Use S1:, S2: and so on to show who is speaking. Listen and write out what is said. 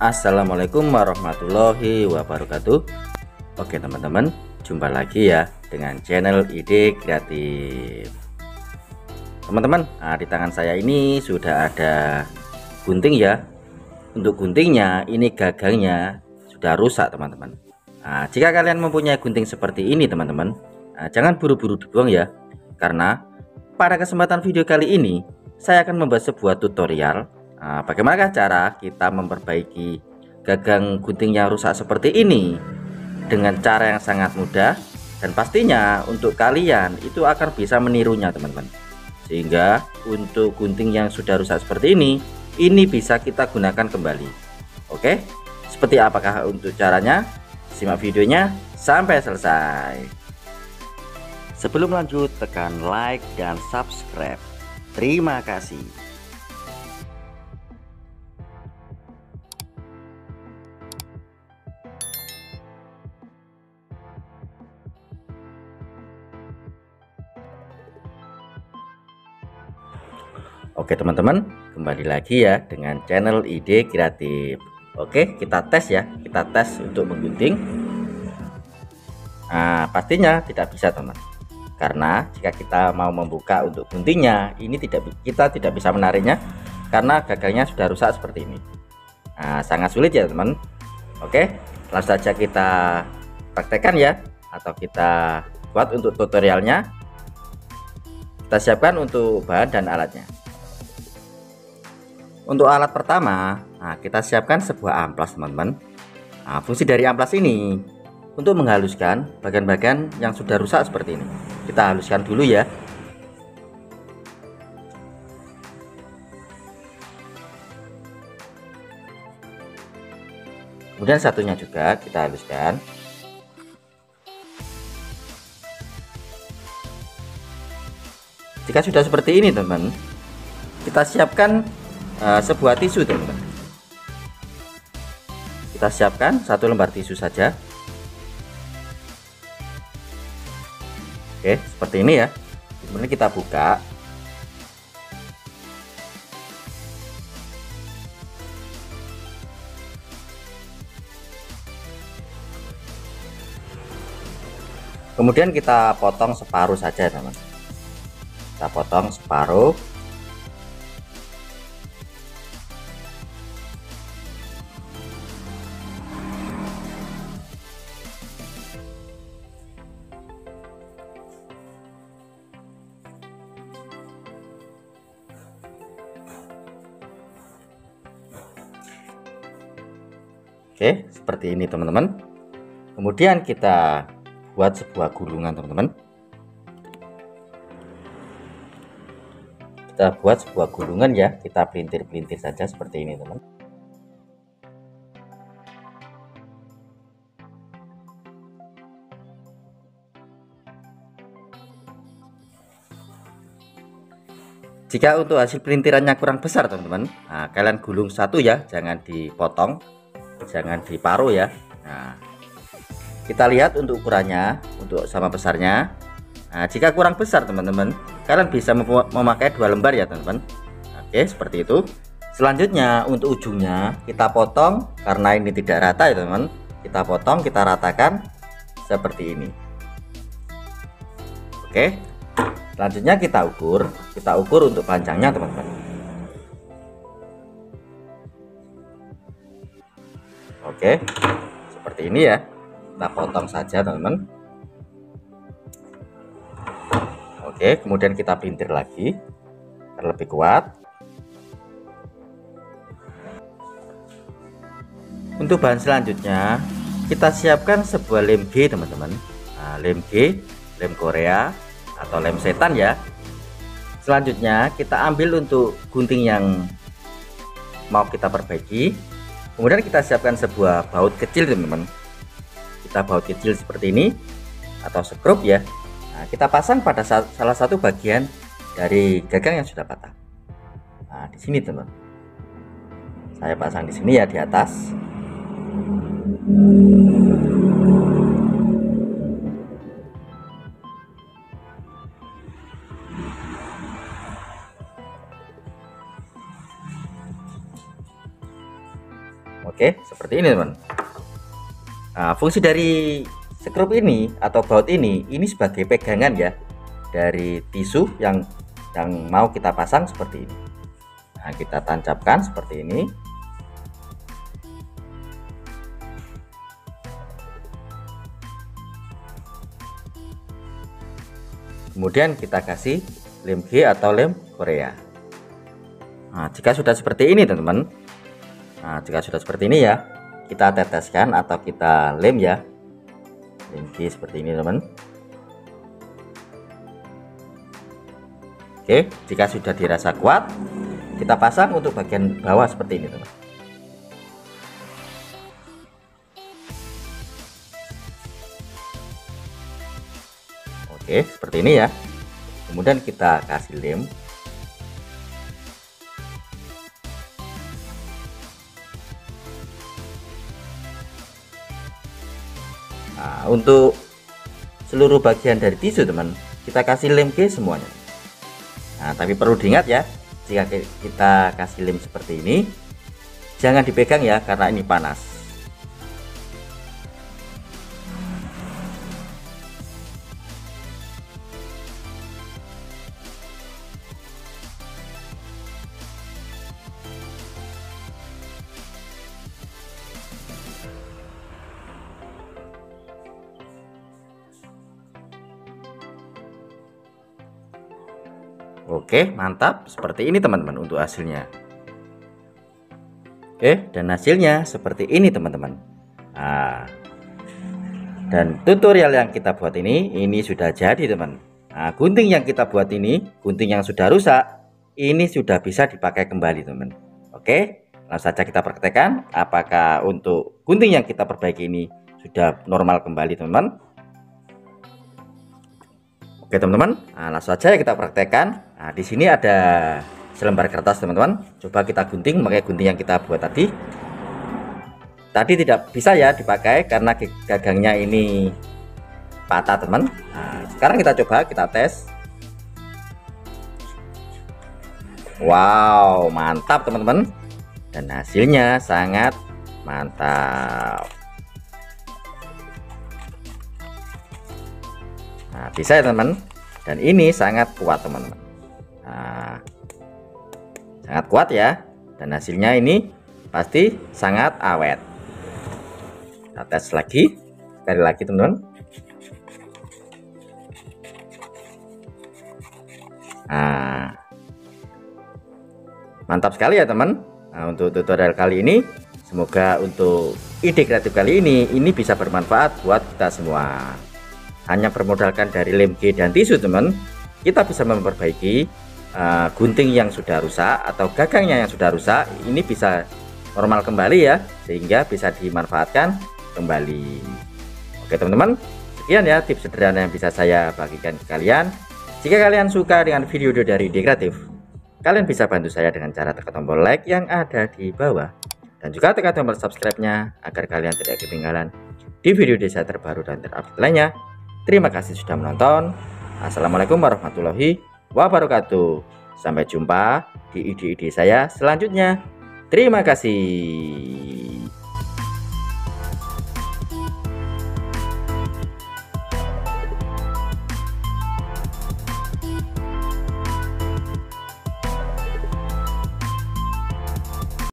S1: Assalamualaikum warahmatullahi wabarakatuh. Oke teman-teman, jumpa lagi ya dengan channel Ide Kreatif. Teman-teman, di tangan saya ini sudah ada gunting ya. Untuk guntingnya ini gagangnya sudah rusak teman-teman. Jika kalian mempunyai gunting seperti ini teman-teman, jangan buru-buru dibuang ya. Karena pada kesempatan video kali ini saya akan membuat sebuah tutorial bagaimana cara kita memperbaiki gagang gunting yang rusak seperti ini dengan cara yang sangat mudah, dan pastinya untuk kalian itu akan bisa menirunya teman-teman. Sehingga untuk gunting yang sudah rusak seperti ini bisa kita gunakan kembali. Oke, seperti apakah untuk caranya? Simak videonya sampai selesai. Sebelum lanjut, tekan like dan subscribe. Terima kasih. Oke teman-teman, kembali lagi ya dengan channel Ide Kreatif. Oke, kita tes ya, kita tes untuk menggunting. Pastinya tidak bisa teman, karena jika kita mau membuka untuk guntingnya ini kita tidak bisa menariknya karena gagangnya sudah rusak seperti ini. Sangat sulit ya teman. Oke, langsung saja kita praktekkan ya, atau kita buat untuk tutorialnya. Kita siapkan untuk bahan dan alatnya. Untuk alat pertama, kita siapkan sebuah amplas teman-teman. Fungsi dari amplas ini untuk menghaluskan bagian-bagian yang sudah rusak seperti ini. Kita haluskan dulu ya. Kemudian satunya juga kita haluskan. Jika sudah seperti ini teman, kita siapkan sebuah tisu teman-teman. Kita siapkan satu lembar tisu saja. Oke, seperti ini ya. Kemudian kita buka. Kemudian kita potong separuh saja teman. Kita potong separuh. Oke, seperti ini teman-teman. Kemudian kita buat sebuah gulungan teman-teman. Kita buat sebuah gulungan ya, kita pelintir-pelintir saja seperti ini teman. Jika untuk hasil pelintirannya kurang besar teman-teman, kalian gulung satu ya, jangan dipotong, jangan diparuh ya. Kita lihat untuk ukurannya, untuk sama besarnya. Jika kurang besar teman-teman, kalian bisa memakai 2 lembar ya teman-teman. Oke, seperti itu. Selanjutnya untuk ujungnya kita potong, karena ini tidak rata ya teman-teman. Kita potong, kita ratakan seperti ini. Oke, selanjutnya kita ukur untuk panjangnya teman-teman. Oke, seperti ini ya. Kita potong saja teman-teman. Oke, kemudian kita pelintir lagi agar lebih kuat. Untuk bahan selanjutnya kita siapkan sebuah lem G teman-teman. Lem G, lem Korea atau lem setan ya. Selanjutnya kita ambil untuk gunting yang mau kita perbaiki. Kemudian kita siapkan sebuah baut kecil teman-teman. Kita baut kecil seperti ini atau sekrup ya. Kita pasang pada salah satu bagian dari gagang yang sudah patah. Di sini teman. Saya pasang di sini ya, di atas. Oke, seperti ini teman. Nah, fungsi dari skrup ini atau baut ini sebagai pegangan ya dari tisu yang mau kita pasang seperti ini. Nah, kita tancapkan seperti ini. Kemudian kita kasih lem G atau lem Korea. Nah, jika sudah seperti ini teman-teman, jika sudah seperti ini ya, kita teteskan atau kita lem ya, lem G seperti ini teman. Oke, jika sudah dirasa kuat, kita pasang untuk bagian bawah seperti ini teman. Oke, seperti ini ya. Kemudian kita kasih lem. Nah, untuk seluruh bagian dari tisu teman, kita kasih lem G semuanya. Nah, tapi perlu diingat ya, jika kita kasih lem seperti ini, jangan dipegang ya, karena ini panas. Oke, mantap. Seperti ini teman-teman untuk hasilnya. Oke, dan hasilnya seperti ini teman-teman. Nah, dan tutorial yang kita buat ini sudah jadi teman. Nah, gunting yang kita buat ini, gunting yang sudah rusak, ini sudah bisa dipakai kembali teman. Oke, langsung saja kita praktekkan apakah untuk gunting yang kita perbaiki ini sudah normal kembali teman-teman. Oke teman-teman, langsung saja kita praktekkan. Nah, di sini ada selembar kertas teman-teman. Coba kita gunting pakai gunting yang kita buat tadi. Tadi tidak bisa ya dipakai karena gagangnya ini patah teman. Nah, sekarang kita coba, kita tes. Wow, mantap teman-teman. Dan hasilnya sangat mantap. Nah, bisa ya teman, dan ini sangat kuat teman-teman. Nah, sangat kuat ya, dan hasilnya ini pasti sangat awet. Kita tes lagi, sekali lagi teman-teman. Nah, mantap sekali ya teman. Nah, untuk tutorial kali ini, semoga untuk ide kreatif kali ini bisa bermanfaat buat kita semua. Hanya bermodalkan dari lem G dan tisu teman, kita bisa memperbaiki gunting yang sudah rusak atau gagangnya yang sudah rusak, ini bisa normal kembali ya, sehingga bisa dimanfaatkan kembali. Oke teman-teman, sekian ya tips sederhana yang bisa saya bagikan ke kalian. Jika kalian suka dengan video dari Ide Kreatif, kalian bisa bantu saya dengan cara tekan tombol like yang ada di bawah, dan juga tekan tombol subscribe-nya agar kalian tidak ketinggalan di video saya terbaru dan terupdate lainnya. Terima kasih sudah menonton. Assalamualaikum warahmatullahi wabarakatuh. Sampai jumpa di ide-ide saya selanjutnya. Terima kasih.